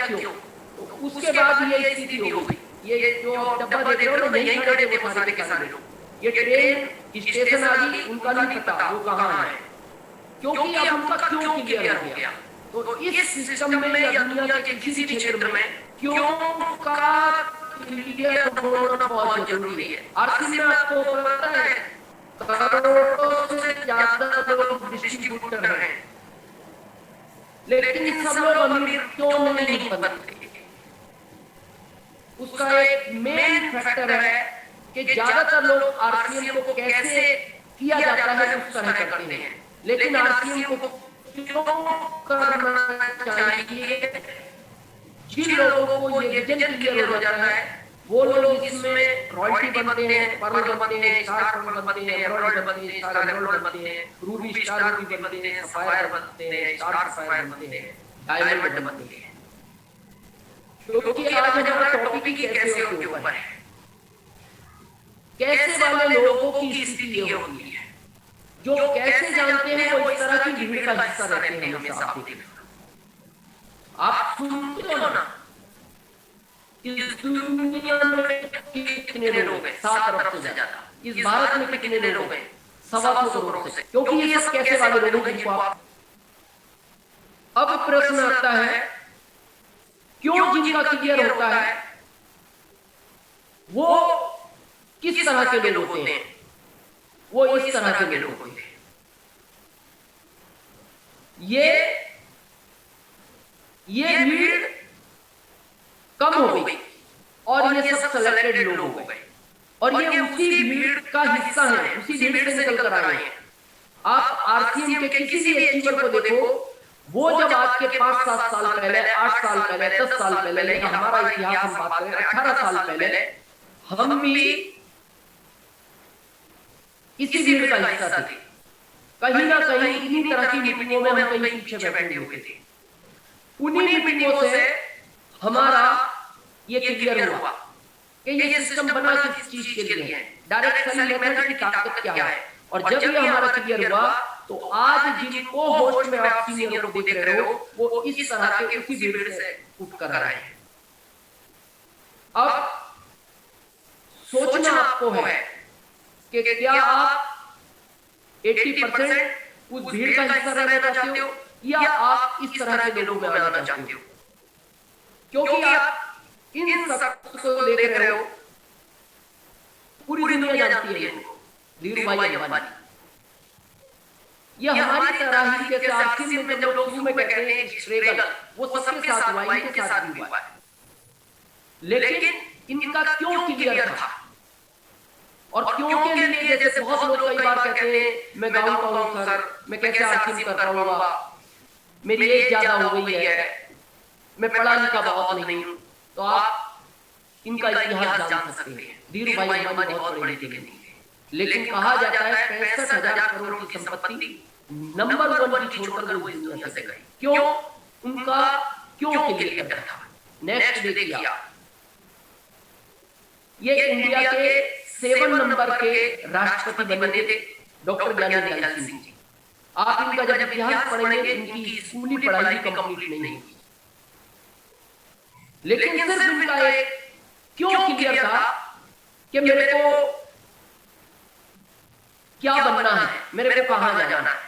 क्यों? तो उसके बाद ये स्थिति हो गई। ये जो आप डब्बा देख रहे हो ना, यहीं खड़े थे वो सारे के सारे लोग। ये ट्रेन स्टेशन आ गई, उनका नहीं पता वो कहाँ है, क्योंकि अब उनका क्यों क्लियर हो गया। तो इस सिस्टम में या दुनिया के किसी भी क्षेत्र में क्यों का क्लियर होना बहुत जरूरी है। आरसी में आपको पता है करोड़ों से ज्यादा लोग डिस्ट्रीब्यूटर हैं, लेकिन सब लोग अमीर क्यों नहीं बनते? उसका एक मेन फैक्टर है कि ज्यादातर लोग आरसीएम को कैसे किया जाता है उस तरह करते हैं, लेकिन आरसीएम को क्यों करना चाहिए? जिन लोगों को ये रीजन क्लियर हो जाता है वो लोग इसमें रॉयल्टी बनते हैं, पर्ल बनते हैं, स्टार पर्ल बनते हैं, एमराल्ड बनते हैं, स्टार एमराल्ड बनते हैं, रूबी स्टार रूबी बनते हैं, सफायर बनते हैं, स्टार सफायर बनते हैं, डायमंड बनते हैं। क्योंकि आज हमारा टॉपिक ही कैसे हो के ऊपर है। कैसे वाले लोगों की स्थिति ये होती है, जो कैसे जानते हैं वो इस तरह की भीड़ का हिस्सा रहते हैं हमेशा। आप सुनते हो ना, इस दुनिया में कितने लोग हैं? 7 अरब से ज्यादा। इस भारत में कितने लोग हैं? 2.25 करोड़ से। क्योंकि ये सब कैसे वाले लोग हैं जिनको आप, अब प्रश्न आता है क्यों जिनका क्लियर होता है वो किस तरह के लोग होते हैं? वो इस तरह के लोग होते हैं। ये भीड़ कम हो गई और ये सब सेलेक्टेड लोग हो गए और ये उसी भीड़ का हिस्सा है, उसी भीड़ से निकल कर आए हैं। आप आरसीएम के किसी भी अचीवर को देखो, वो जब आज के 5-7 साल पहले, 8 साल पहले, 10 साल पहले, हमारा इतिहास हम बात करें 18 साल पहले, हम भी इसी भीड़ का हिस्सा थे। कहीं ना कहीं इन्हीं तरह की मीटिंगों में हम कहीं पीछे बैठे हुए थे। उन्हीं मीटिंगों से हमारा ये क्लियर हुआ कि ये सिस्टम बना किस चीज के लिए है, डायरेक्ट सेलिंग मेथड की ताकत क्या है। और जब ये हमारा क्लियर हुआ तो आज जिनको होस्ट में आप सीनियर को देख रहे हो वो इस तरह के उसी भीड़ से उठ कर आए हैं। अब सोचना आपको है कि क्या आप 80% उस भीड़ का हिस्सा रहना चाहते हो या आप इस तरह के लोगों में आना चाहते हो? क्योंकि आप इन शख्स को देख रहे हो, पूरी दुनिया जानती है इनको, धीरू भाई अंबानी। ये हमारी तरह ही जैसे आरसीएम में जब लोग शुरू में कहते हैं स्ट्रगल, वो सबके साथ हुआ, इनके साथ भी हुआ। लेकिन इनका क्यों क्लियर था और क्यों के लिए, जैसे बहुत लोग कई बार कहते हैं मैं गाँव का हूं सर, मैं कैसे आरसीएम कर पाऊंगा, मेरी एज ज्यादा हो गई है, मैं पढ़ा लिखा बहुत नहीं हूं। तो आप इनका इतिहास जान सकते हैं। धीरू भाई अंबानी बहुत बड़े लिखे नहीं है, लेकिन कहा जाता है 65,000 करोड़ की संपत्ति नंबर 1 की छोड़कर वो इस दुनिया से गए। क्यों? उनका क्यों क्लियर था। नेक्स्ट देखिए आप, ये इंडिया के 7 नंबर के राष्ट्रपति बने थे डॉक्टर ज्ञानी दयाल सिंह जी। आप इनका जब इतिहास पढ़ेंगे इनकी स्कूली पढ़ाई कंप्लीट नहीं हुई, लेकिन सिर्फ इनका एक क्यों क्लियर था कि मेरे को क्या बनना है, मेरे को कहां जाना है।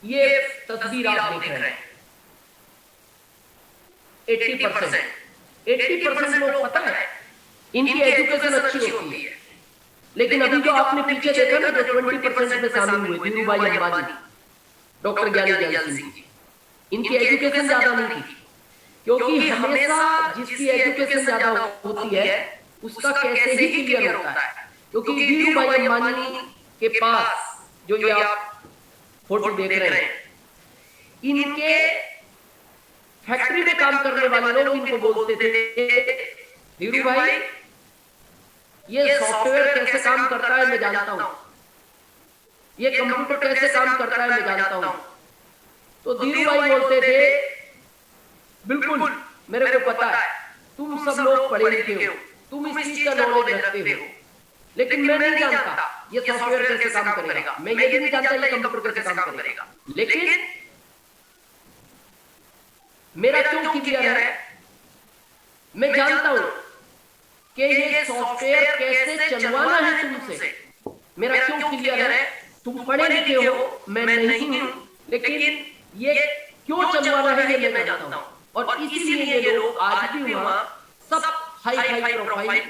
ये तस्वीर आप देख रहे हैं, 80% लोग पता है इनकी एजुकेशन अच्छी होती है, लेकिन अभी जो आपने पीछे देखा ना जो 20% में शामिल हुए धीरू भाई अंबानी, डॉक्टर ज्ञानी दयाल सिंह जी, इनकी एजुकेशन ज्यादा नहीं थी। क्योंकि हमेशा जिसकी एजुकेशन ज्यादा होती है उसका कैसे ही क्लियर होता है। क्योंकि धीरू भाई अंबानी के पास जो ये आप फोटो देख रहे हैं, इनके फैक्ट्री में काम करने वाले लोग इनको बोलते थे धीरू भाई ये सॉफ्टवेयर कैसे काम करता है मैं जानता हूं, ये कंप्यूटर कैसे काम करता है मैं जानता हूं। तो धीरू भाई बोलते थे बिल्कुल मेरे को पता है, तुम सब लोग पढ़े लिखे हो, तुम इस चीज का नॉलेज रखते हो, लेकिन मैं नहीं जानता ये सॉफ्टवेयर कैसे काम करेगा, मैं ये नहीं जानता ये कंप्यूटर कैसे काम करेगा। लेकिन मैं जानता हूं कि ये सॉफ्टवेयर कैसे चलवाना है तुमसे, मेरा क्यों क्लियर है। तुम पढ़े लिखे हो, मैं नहीं हूं, लेकिन ये क्यों चलवाना है ये मैं जानता हूं। और इसीलिए ये लोग आज भी वहां सब हाई हाई प्रोफाइल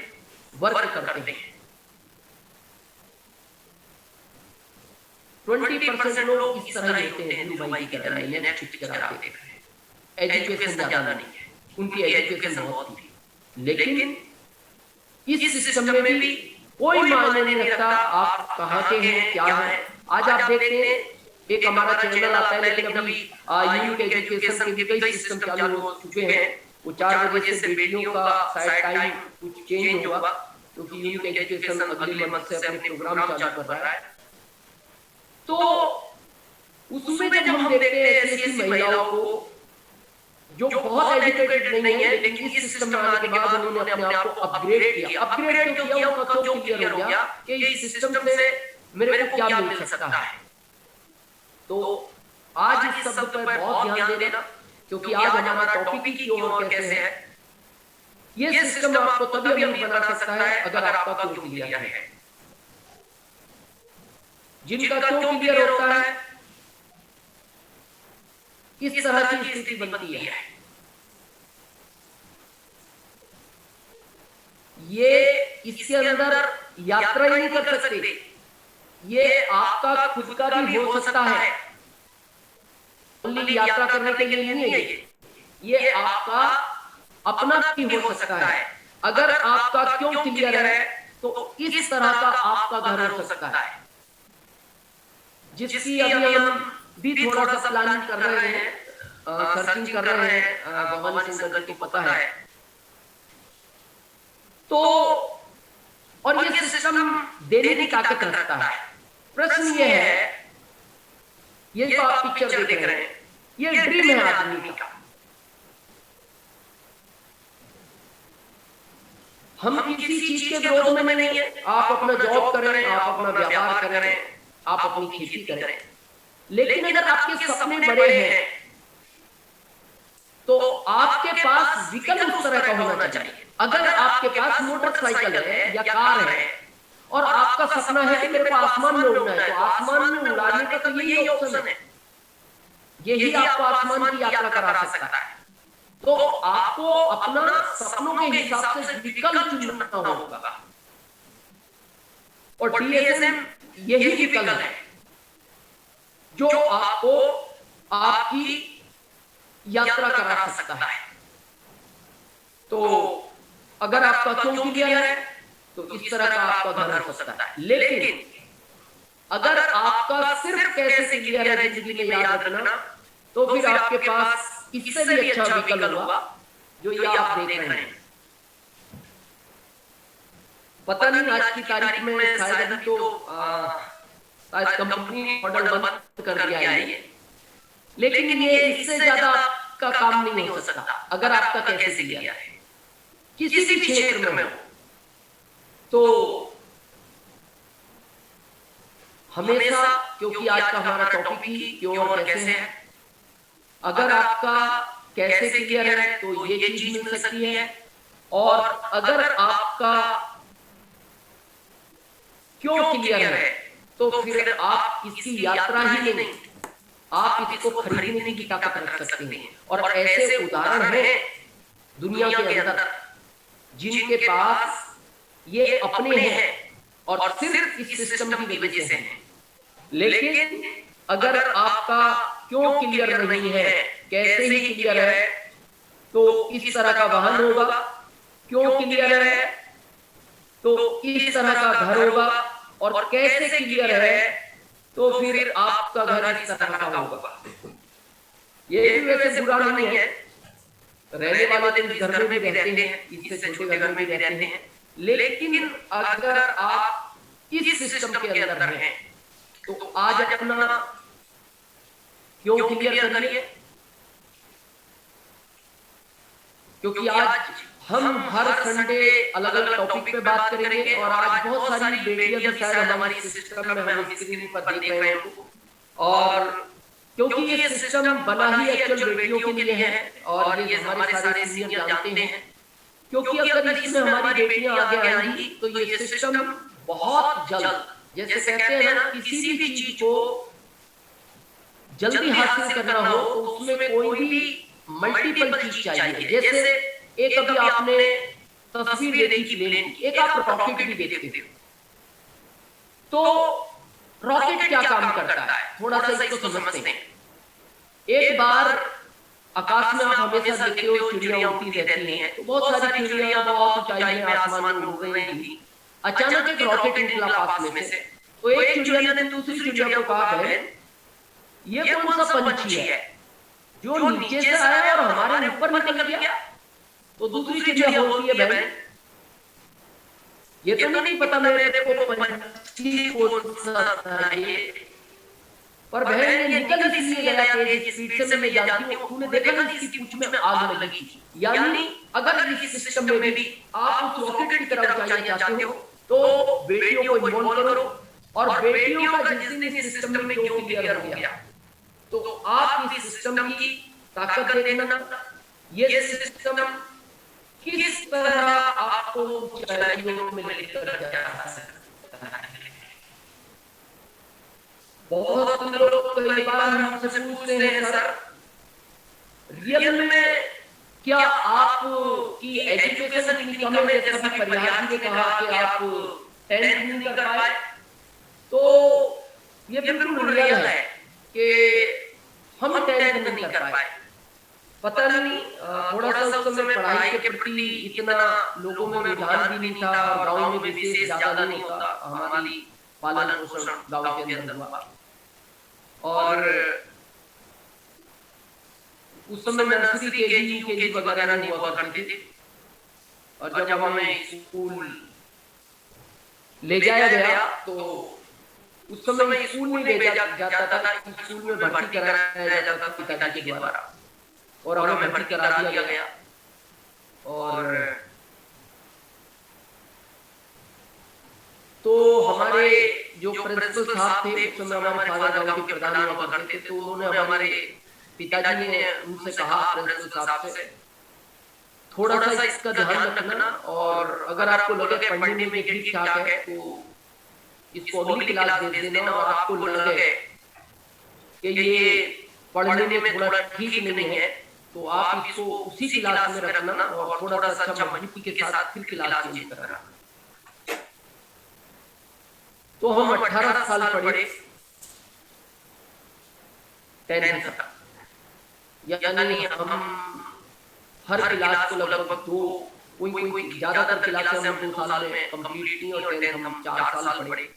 वर्क करते हैं। 20% लोग इस तरह ही होते हैं, दुबई की तरह नेट पिच कराते हैं, एजुकेशन ज्यादा नहीं है, उनकी एजुकेशन बहुत थी, लेकिन इस सिस्टम में भी कोई मायने नहीं रखता आप कहाँ के हैं, क्या है। आज आप देखते हैं एक हमारा चैनल आता है, लेकिन अभी यूनिक एजुकेशन के कई सिस्टम चालू हो चुके हैं। वो 4 बजे से बेटियों का शायद टाइम कुछ चेंज होगा, क्योंकि यूनिक एजुकेशन अगले मंथ से अपने प्रोग्राम चालू कर रहा है। तो उसमें जब हम देखते हैं ऐसी महिलाओं को जो बहुत एजुकेटेड नहीं है, लेकिन इस सिस्टम में आने के बाद उन्होंने अपने आप को अपग्रेड किया। अपग्रेड क्यों किया, उनका क्यों क्लियर हो गया कि इस सिस्टम से मेरे को क्या मिल सकता है। तो आज इस शब्द पर बहुत ध्यान देना, क्योंकि आज हमारा टॉपिक की ओर कैसे है। ये सिस्टम आपको तभी अमीर बना सकता है अगर आपका क्यों क्लियर है। जिनका क्यों क्लियर होता है, इस तरह की स्थिति बनती है। ये इसके अंदर यात्रा ही नहीं कर सकते, ये आपका खुद का भी हो सकता है। ओनली यात्रा करने के लिए नहीं है ये आपका अपना भी हो सकता है। अगर आपका क्यों क्लियर है तो इस तरह का आपका घर हो सकता है, जिसकी अभी हम भी थोड़ा सा प्लानिंग कर रहे हैं, सर्चिंग कर रहे हैं। भगवान सिंह अंकल को पता है। तो और ये सिस्टम देने की ताकत रखता है। प्रश्न ये है, ये जो आप पिक्चर देख रहे हैं, ये ड्रीम है आदमी का। हम किसी चीज के विरोध में नहीं है। आप अपना जॉब करें, आप अपना व्यापार करें, आप अपनी खेती करें, लेकिन अगर आपके सपने बड़े हैं तो आपके पास विकल्प उस तरह का होना चाहिए। अगर आपके पास मोटरसाइकिल है या कार है और आपका सपना है कि मेरे को आसमान में उड़ना है, तो आसमान में उड़ाने का तो यही ऑप्शन है, यही आपको आसमान की यात्रा करा सकता है। तो आपको अपना सपनों के हिसाब से विकल्प चुनना होगा, और डीएसएम यही विकल्प है जो आपको आपकी यात्रा करा सकता है। तो अगर आपका क्यों क्लियर है तो इस तरह का आपका घर हो सकता है। लेकिन अगर आपका सिर्फ कैसे क्लियर है जिंदगी में याद रखना, तो फिर आपके पास इससे भी अच्छा विकल्प होगा जो ये आप देख रहे हैं। पता नहीं आज की तारीख में शायद अभी तो शायद कंपनी मॉडल बंद कर दिया है ये, लेकिन ये इससे ज्यादा आपका काम नहीं हो सकता अगर आपका कैसे क्लियर है किसी भी क्षेत्र में हो। तो हमेशा, क्योंकि आज का हमारा टॉपिक ही क्यों और कैसे है, अगर आपका कैसे क्लियर है तो ये चीज मिल सकती है, और अगर आपका क्यों क्लियर है तो फिर आप इसकी यात्रा ही नहीं, आप इसको खरीदने की ताकत रख सकते हैं। और ऐसे उदाहरण हैं दुनिया के अंदर जिनके पास ये अपने हैं और सिर्फ इस सिस्टम की वजह से हैं। लेकिन अगर आपका क्यों क्लियर नहीं है, कैसे ही क्लियर है, तो इस तरह का वाहन होगा। क्यों क्लियर है तो इस तरह का घर होगा, और कैसे क्लियर है तो फिर आपका घर इस तरह का होगा। ये भी वैसे बुरा नहीं है, रहने वाले तो इस घर में भी रहते हैं, इससे छोटे घर में भी रहते हैं, लेकिन अगर आप इस सिस्टम के अंदर हैं तो आज अपना क्यों क्लियर करिए, क्योंकि आज हम हर संडे अलग अलग टॉपिक पे बात करेंगे। और आज बहुत सारी बेटियां शायद हमारी सिस्टम में हम स्क्रीन पर देख रहे हैं, और क्योंकि ये सिस्टम बना ही एक्चुअल बेटियों के लिए है, और ये हमारे सारे सीनियर जानते हैं क्योंकि अगर इसमें हमारी बेटियां आगे आएंगी तो ये सिस्टम बहुत जल्द, जैसे कहते हैं ना, किसी भी चीज को जल्दी हासिल करना हो तो उसमें कोई भी मल्टीपल चीज चाहिए। जैसे एक अभी आपने तस्वीर देखी प्लेन की, एक आप रॉकेट भी देखते हो, तो रॉकेट क्या काम करता है, थोड़ा सा इसको समझते हैं। एक बार आकाश में आप हमेशा देखते हो चिड़ियां उड़ती रहती हैं, तो बहुत सारी चिड़ियां बहुत ऊंचाई में आसमान में उड़ रही थी। अचानक एक रॉकेट निकला पास में से, तो एक चिड़िया ने दूसरी चिड़िया को कहा, बहन ये कौन सा पंछी है जो नीचे से आया और हमारे ऊपर निकल गया? तो दूसरी चिड़िया बोलती है, बहन ये तो नहीं पता मेरे को पंछी कौन सा था ये, पर बहन ये निकल इसलिए गया तेज स्पीड से, मैं जानती हूँ, तूने देखा ना इसकी पूंछ में आग लगी थी। यानी अगर इस सिस्टम में भी आप उस रॉकेट की तरफ जाना चाहते हो तो बेटियों को इन्वॉल्व करो, और बेटियों का जिस दिन इस सिस्टम में क्यों क्लियर हो गया तो आप इस सिस्टम की ताकत देखना, ये सिस्टम किस तरह आपको ऊंचाइयों में लेकर जा सकता है। बहुत लोग कई बार हमसे पूछते हैं, सर रियल में क्या आपकी एजुकेशन इतनी कम है, जैसा कि परिहार जी ने कहा कि आप 10th नहीं कर पाए, तो ये बिल्कुल रियल है कि हम 10th नहीं कर पाए। पता नहीं थोड़ा सा उस समय पढ़ाई के प्रति इतना लोगों में रुझान भी नहीं था, और गांव में विशेष ज्यादा नहीं होता, हमारी पालन पोषण गांव के अंदर हुआ, और उस समय नर्सरी केजी यूकेजी वगैरह नहीं हुआ करते थे, और जब हमें स्कूल ले जाया गया तो उस समय स्कूल नहीं भेजा जाता था, स्कूल में भर्ती कराया जाता था पिताजी के द्वारा, और हमें भर्ती करा दिया गया। और तो हमारे जो प्रिंसिपल साहब थे उस समय हमारे फादर गांव के प्रधान हुआ करते थे, तो उन्होंने हमारे पिताजी ने उनसे कहा प्रिंसिपल साहब से, थोड़ा सा इसका ध्यान रखना, और अगर आपको लगे पढ़ने में ठीक ठाक है तो इसको अगली क्लास दे देना, और आपको लगे कि ये पढ़ने में थोड़ा ठीक नहीं है तो आप इसको उसी क्लास में रखना, और थोड़ा सा अच्छा मजबूती के साथ फिर क्लास चेंज करना। तो हम 18 साल पढ़े 10th तक, यानी हम हर क्लास को लगभग कोई ज्यादातर क्लासें हम 2 साल में कंप्लीट की, और 10th हम 4 साल पढ़े।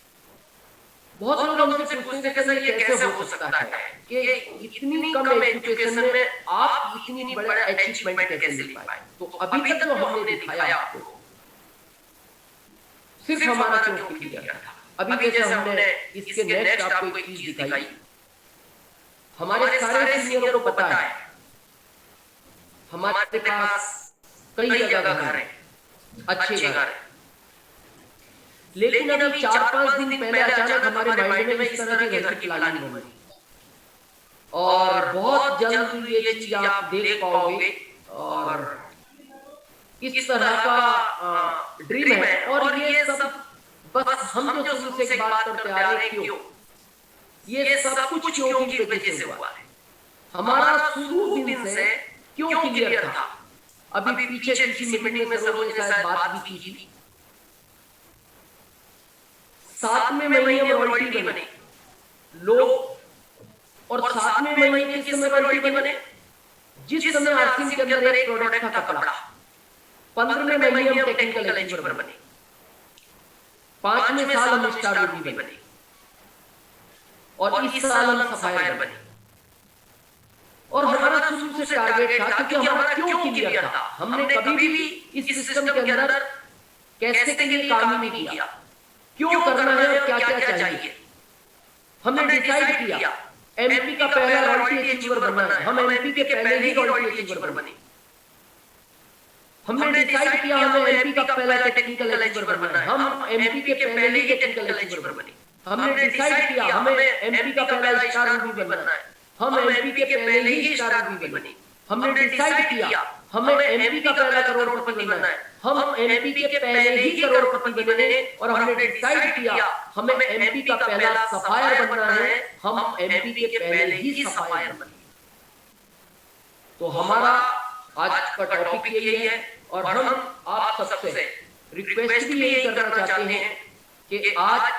बहुत लोग हमसे पूछते हैं कि ये कैसे हो सकता है कि इतनी कम एजुकेशन में आप इतनी बड़ा अचीवमेंट कैसे ले पाए। तो अभी तक जो हमने दिखाया आपको सिर्फ हमारा क्यों क्लियर था। अभी जैसे हमने इसके नेक्स्ट आपको एक चीज दिखाई, हमारे सारे सीनियरों को पता है हमारे पास कई जगह घर है, अच्छे घर है, लेकिन अभी 4-5 दिन पहले अचानक हमारे माइंड में इस तरह की घर की प्लानिंग बनी, और बहुत जल्द ये चीज आप देख पाओगे, और इस तरह का ड्रीम है। और ये सब बस हम जो शुरू से एक बात करते आ रहे हैं, क्यों ये सब कुछ क्यों की वजह से हुआ है। हमारा शुरू दिन से क्यों क्लियर था। अभी पीछे किसी मीटिंग में सरोज ने शायद बात भी की थी, 7वें महीने में रॉयल्टी बने लोग, और 7वें महीने किस समय रॉयल्टी बने, जिस समय आरसीएम के अंदर एक प्रोडक्ट था कपड़ा। 15वें महीने हम टेक्निकल अचीवर बने, 5वें साल हम स्टार रूबी बने, और इस साल हम सफायर बने। और हमारा शुरू से टारगेट था, क्योंकि हमारा क्यों क्लियर था, हमने कभी भी इस सिस्टम के अंदर कैसे के लिए काम नहीं किया, क्यों करना है और क्या क्या चाहिए। हमने डिसाइड किया एमपी का पहला रॉयल्टी अचीवर बनना है, हम एमपी के पहले ही रॉयल्टी अचीवर बने। हमने डिसाइड किया हमें एमपी का पहला टेक्निकल अचीवर बनना है, हम एमपी के पहले ही टेक्निकल अचीवर बने। हमने डिसाइड किया हमें एमपी का पहला स्टार रूबी बनना है, हम एमपी के पहले ही स्टार रूबी बने। हमने डिसाइड किया हमें एमपी का पहला करोड़पति बनना है, हम एमपी के पहले ही करोड़पति बने और हमने डिसाइड किया हमें एमपी का पहला सफायर बनना है, हम एमपी के पहले ही सफायर बने। तो हमारा आज का टॉपिक यही है और हम आप सबसे रिक्वेस्ट भी यही करना चाहते हैं कि आज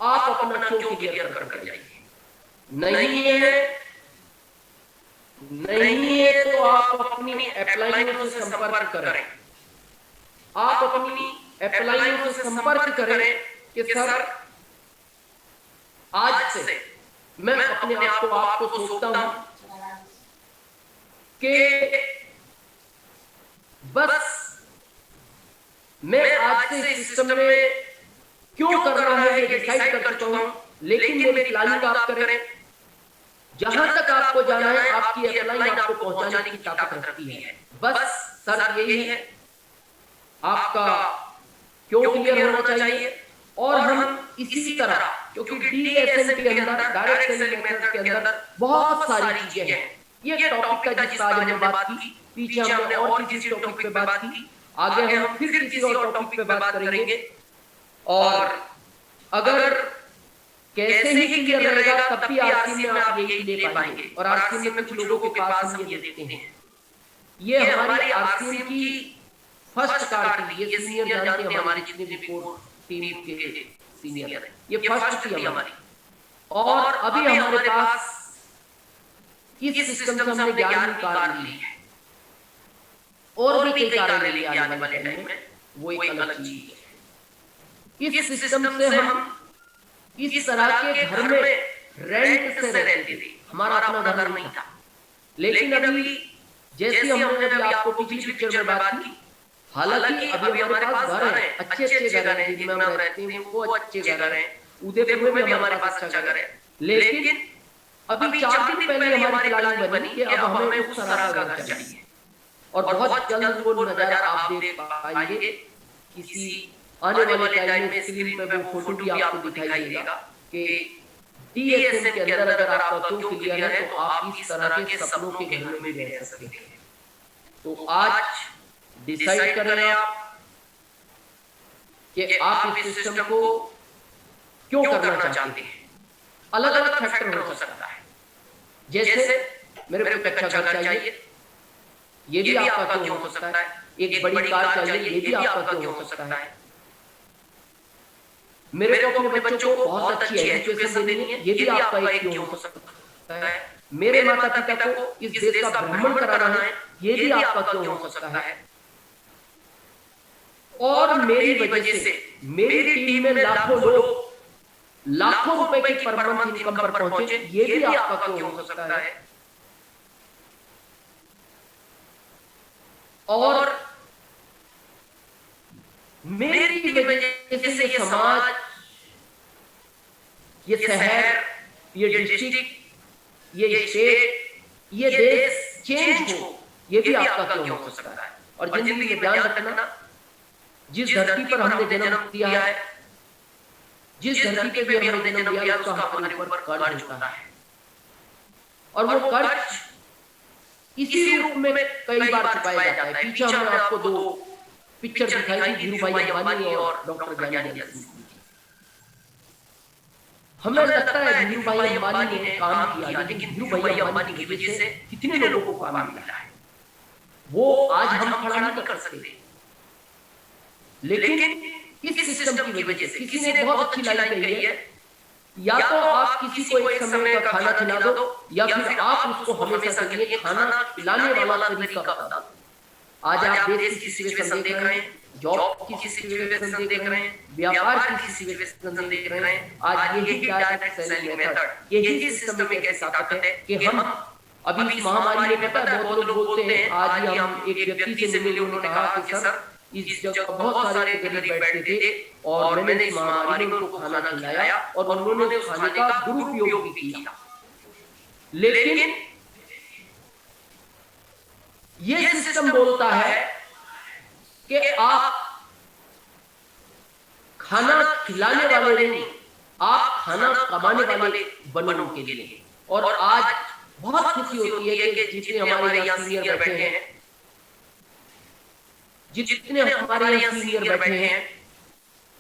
आप अपना क्यों क्लियर कर जाइए। नहीं है तो आप अपनी अपलाइनों से संपर्क करें, आप अपनी अपलाइनों से संपर्क करें कि सर आज से मैं अपने आप को आपको सोचता हूं कि बस मैं आज से इस सिस्टम में क्यों करना है ये डिसाइड कर चुका हूं, लेकिन मेरी प्लानिंग आप करें। जहां तक आपको जाना है आपकी अपलाइन आपको पहुंचाने की ताकत रखती है। बस सर यही है, आपका क्यों क्लियर होना चाहिए। और हम इसी तरह, क्योंकि डीएसएन के अंदर, डायरेक्ट सेलिंग मेथड के अंदर बहुत सारी चीजें हैं। ये टॉपिक का जिस आज हमने बात की, पीछे हमने और किसी टॉपिक पे बात की, आगे हम फिर किसी और टॉपिक पे बात करेंगे। और अगर कैसे ही क्लियर रहेगा तब भी आरसी में आप यही ले पाएंगे। और आरसी में कुछ लोगों के पास हम ये देखते हैं, ये हमारी आरसी की फर्स्ट कार थी। ये सीनियर जानते हैं, हमारे जितने भी कोर टीम के सीनियर हैं, ये फर्स्ट थी हमारी। और अभी हमारे पास इस सिस्टम से हमने 11वीं कार ली है और भी कई कारें लेंगे आने वाले टाइम में, वो एक अलग चीज है। इस सिस्टम से हम इस तरह के घर में रेंट से रहते थे, हमारा अपना घर नहीं था। लेकिन अभी जैसे हमने अभी आपको पिछली पिक्चर में बात की, हालांकि अभी हमारे पास घर है, अच्छे अच्छे घर हैं जिनमें हम रहते हैं, वो अच्छे घर हैं। उदयपुर में भी हमारे पास अच्छा घर है। लेकिन अभी 4 दिन पहले हमारी प्लानिंग बनी कि अब हमें उस तरह का घर चाहिए और बहुत जल्द वो नजारा आप देख पाएंगे। किसी आने वाले टाइम में स्क्रीन पे वो फोटो भी आपको दिखाई देगा कि डीएसएन के अंदर अगर आपका क्यों क्लियर है तो आप इस तरह के सपनों के घर में रह सकते हैं। तो आज डिसाइड करें आप कि आप इस सिस्टम को क्यों करना चाहते हैं। अलग अलग फैक्टर हो सकता है, जैसे मेरे को एक अच्छा घर चाहिए, ये भी आपका क्यों हो सकता है। एक बड़ी कार चाहिए, ये भी आपका क्यों हो सकता है। मेरे को अपने बच्चों को बहुत अच्छी एजुकेशन देनी है, ये भी आपका एक क्यों हो सकता है। मेरे माता पिता को इस देश का भ्रमण कराना है, ये भी आपका क्यों हो सकता है। और मेरी वजह से मेरी टीम में लाखों लोग लाखों रुपए की पर मंथ इनकम पर पहुंचे, ये भी आपका क्यों हो सकता है। और मेरी वजह से ये समाज, ये शहर, ये डिस्ट्रिक्ट, ये स्टेट, ये देश चेंज हो, ये भी आपका क्यों हो सकता है। और जिंदगी में ध्यान रखना, जिस धरती पर हमने जन्म दिया है, जिस धरती पे भी हमने जन्म लिया, उसका हमारे ऊपर कर्ज होता है। और वो कर्ज इसी रूप में कई बार चुकाया जाता है। पीछे हमने आपको 2 पिक्चर दिखाई थी, धीरू भाई अंबानी और डॉक्टर ज्ञानी जैल सिंह की। हमें लगता है धीरू भाई अंबानी ने काम किया, लेकिन धीरू भाई अंबानी की वजह से कितने लोगों को काम मिला है, वो आज हम खड़ा नहीं कर सकते। लेकिन इस सिस्टम की वजह से किसी ने बहुत अच्छी लाइन कही है, या तो आप किसी को एक समय का खाना खिला दो, या फिर आप उसको हमेशा के लिए खाना खिलाने वाला तरीका बता दो। आज आप देश की सिचुएशन देख रहे हैं, जॉब की सिचुएशन देख रहे हैं, व्यापार की सिचुएशन देख रहे हैं। आज यही डायरेक्ट सेलिंग मेथड, यही सिस्टम में कैसी ताकत है कि हम अभी इस महामारी में, पता है बहुत लोग बोलते हैं, आज ही हम एक व्यक्ति से मिले, उन्होंने कहा कि सर इस जगह बहुत सारे गरीब बैठते थे और मैंने इस महामारी में उनको खाना खिलाया और उन्होंने उस खाने का दुरुपयोग भी किया। लेकिन ये सिस्टम बोलता है कि आप खाना खिलाने वाले नहीं, आप खाना कमाने वाले बनो उनके लिए। और आज बहुत खुशी होती है कि जितने हमारे यहाँ सीनियर बैठे हैं, जितने हमारे यहाँ सीनियर बैठे हैं,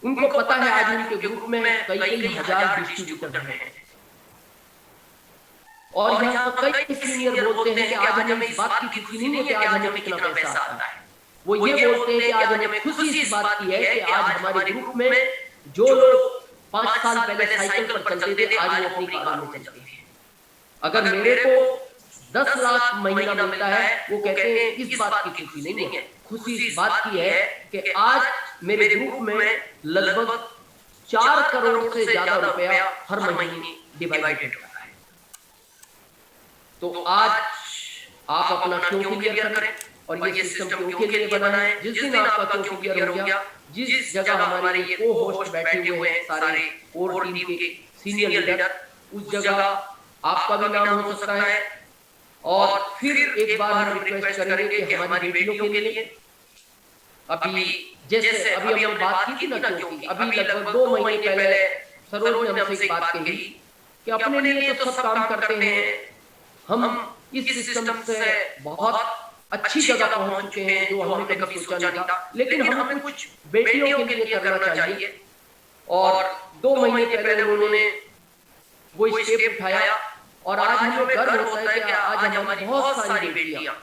उनको पता है आज उनके ग्रुप में कई कई हजार डिस्ट्रीब्यूटर हैं। और यहाँ कई सीनियर बोलते हैं कि आज हमें इस बात की खुशी नहीं है कि आज हमें कितना पैसा आता है, वो ये बोलते हैं कि आज हमें खुशी इस बात की है कि आज हमारे ग्रुप में जो लोग 5 साल पहले साइकिल पर चलते थे आज वो अपनी कार में चलते हैं। अगर मेरे को 10 लाख महीना मिलता है, वो कहते हैं इस बात की खुशी नहीं है, खुशी इस बात की है कि आज मेरे ग्रुप में लगभग 4 करोड़ से ज्यादा रुपया हर महीने डिवाइडेड होता है। तो आज आप अपना क्यों क्लियर करें, और ये सिस्टम क्यों के लिए बना है। जिस दिन आपका क्यों क्लियर हो गया, जिस जगह हमारे ये को होस्ट बैठे हुए हैं सारे और टीम के सीनियर लीडर, उस जगह आपका भी नाम हो सकता है। और फिर एक बार हम रिक्वेस्ट करेंगे कि हमारी बेटियों के लिए, अभी जैसे अभी हमने बात की थी ना, क्योंकि अभी लगभग 2 महीने पहले सरोज ने हमसे एक बात कही कि अपने लिए तो सब काम करते हैं, हम इस सिस्टम से बहुत अच्छी जगह पहुंच चुके हैं जो हमने कभी सोचा नहीं था, लेकिन हमें कुछ बेटियों के लिए करना चाहिए। और 2 महीने पहले उन्होंने वो स्टेप उठाया और आज हमें गर्व होता है कि आज हमारी बहुत सारी बेटियां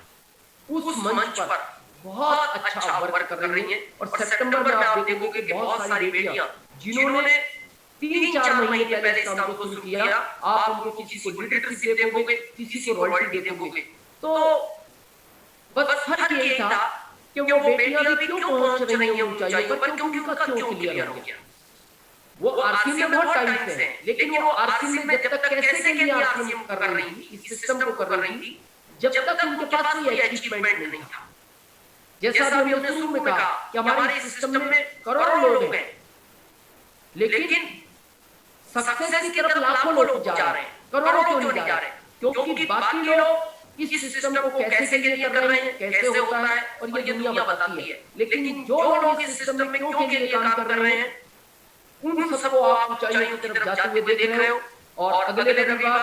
उस मंच पर बहुत अच्छा वर्क कर रही हैं। और सितंबर में आप देखोगे कि बहुत सारी बेटियां जिन्होंने 3-4 महीने पहले इस काम को शुरू किया, आप उनको किसी को लीडरशिप देखोगे, किसी को रॉयल्टी देखोगे। तो बस फर्क यही था कि वो बेटियां भी क्यों पहुंच रही हैं ऊंचाइयों पर, क्योंकि उनका क्यों क्लियर हो गया। वो आरसी में बहुत टाइम से है, लेकिन वो आरसी में जब तक कैसे के लिए आरसी कर रही थी, इस सिस्टम को कर रही थी, जब तक उनके पास कोई अचीवमेंट नहीं था। जैसा अभी हमने शुरू में कहा कि हमारे सिस्टम में करोड़ों लोग हैं, लेकिन सक्सेस की तरफ लाखों लोग जा रहे हैं, करोड़ों क्यों नहीं जा रहे? क्योंकि बाकी लोग इस सिस्टम को कैसे के लिए कर रहे हैं, कैसे होता है, और ये दुनिया बताती है। लेकिन जो लोग इस सिस्टम में क्यों के लिए काम कर रहे हैं, उन सबको आप ऊंचाइयों की तरफ जाते हुए देख रहे हो। और अगले रविवार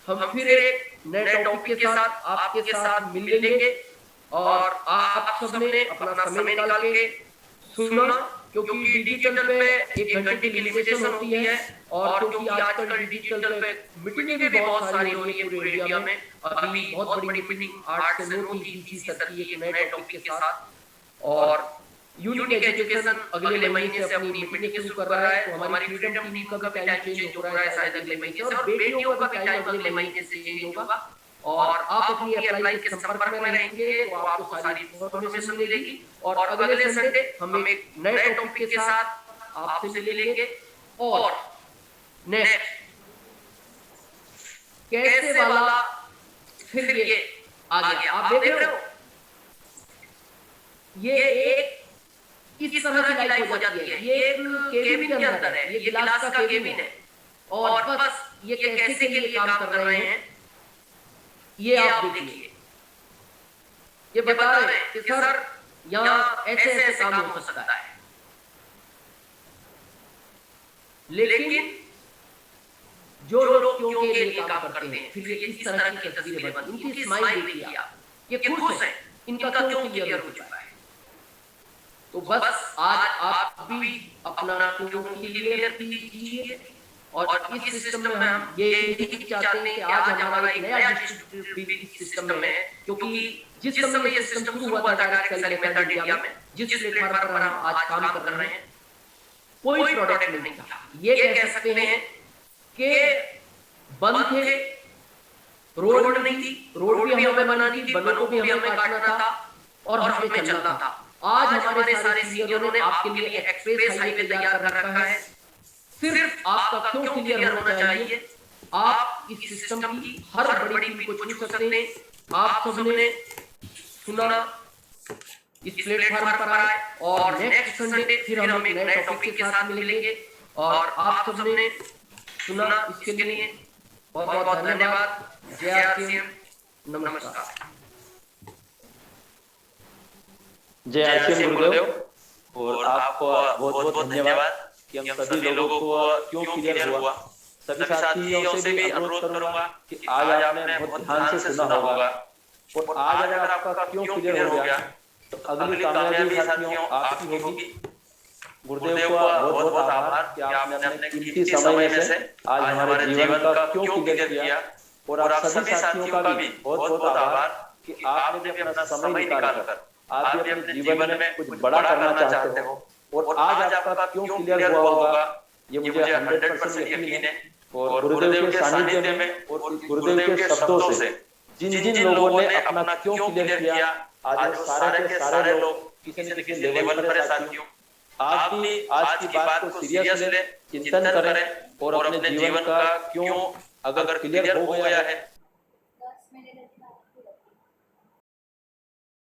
हम फिर एक नए टॉपिक के साथ आपके साथ मिलेंगे। और आप सबने अपना समय निकाल के सुनना, क्योंकि डिजिटल पे 1 घंटे की लिमिटेशन होती है। और क्योंकि आजकल डिजिटल पे मीटिंगें भी बहुत सारी हो रही है पूरे इंडिया में, अभी बहुत बड़ी मीटिंग 8 से 9 की जी सकती है एक नए टॉपिक के साथ। और यूनिक एजुकेशन अगले महीने से अपनी मीटिंग शुरू कर रहा है, तो हमारी फ्रीडम टीम का भी टाइम चेंज हो रहा है शायद अगले महीने, और बेटियों का भी टाइम अगले महीने से चेंज होगा। और आप अपनी अपलाइन के संपर्क में रहेंगे तो आपको सारी इन्फॉर्मेशन मिलेगी। और अगले संडे हम एक नए टॉपिक के साथ आपसे मिलेंगे। और नेक्स्ट कैसे वाला फिर ये आ गया, आप देख रहे हो, ये एक इस तरह की लाइट हो जाती है। ये एक केबिन के अंदर है, ये गिलास का केबिन है, और बस ये कैसे के लिए काम कर रहे हैं ये आप देखिए। ये बता रहे हैं कि सर यहाँ ऐसे ऐसे काम हो सकता है, लेकिन जो लोग क्यों के लिए काम करते हैं, फिर ये इस तरह की तस्वीरें बनती, इनकी स्माइल देखिए आप, ये खुश हैं, इनका क्यों क्लियर हो चुका है। तो बस आज आप भी अपना क्यों क्लियर कीजिए। और इस सिस्टम में हम ये नहीं चाहते हैं कि आज हमारा एक नया डिस्ट्रिब्यूटर भी इस सिस्टम में है, क्योंकि जिस समय ये सिस्टम शुरू हुआ था डायरेक्ट सेल मेथड इंडिया में, जिस प्लेटफॉर्म पर हम आज काम कर रहे हैं, कोई प्रोडक्ट नहीं था। ये कह सकते हैं कि बंद थे, रोड नहीं थी, रोड भी हमें बनानी थी, बनों को भी हमें काटना था, और हमें चलना था। आज हमारे सारे सीनियरों ने आपके लिए एक्सप्रेस हाईवे तैयार कर रखा है। सिर्फ आपका क्यों क्लियर होना चाहिए। आप इस सिस्टम की हर बड़ी टीम को छू सकते हैं। आप सबने सुना, इस प्लेटफॉर्म पर आए, और नेक्स्ट संडे फिर हम एक नए टॉपिक के साथ मिलेंगे। और आप सबने सुना, इसके लिए बहुत बहुत धन्यवाद। जय आरसीएम, नमस्कार। जय आरसीएम गुरुदेव, और आपको बहुत बहुत धन्यवाद कि हम सभी लोगों को क्यों क्लियर हुआ सभी साथियों से भी अनुरोध करूंगा कि आज आपने बहुत ध्यान से सुना होगा और आज अगर आपका क्यों क्लियर हो गया तो अगली कामयाबी साथियों आपकी होगी। गुरुदेव का बहुत बहुत आभार कि आपने अपने कीमती समय में से आज हमारे जीवन का क्यों क्लियर किया। और आप सभी साथियों का भी बहुत बहुत आभार कि आपने भी अपना समय निकालकर आप भी अपने जीवन में कुछ बड़ा करना चाहते हो और आज आपका क्यों क्लियर हुआ होगा ये मुझे 100% यकीन है। और गुरुदेव के सानिध्य में और गुरुदेव के शब्दों से जिन जिन लोगों ने अपना क्यों क्लियर किया आज वो सारे के सारे लोग किसी न किसी लेवल पर साथियों आप भी आज की बात को सीरियस ले चिंतन करें और अपने जीवन का क्यों अगर क्लियर हो गया है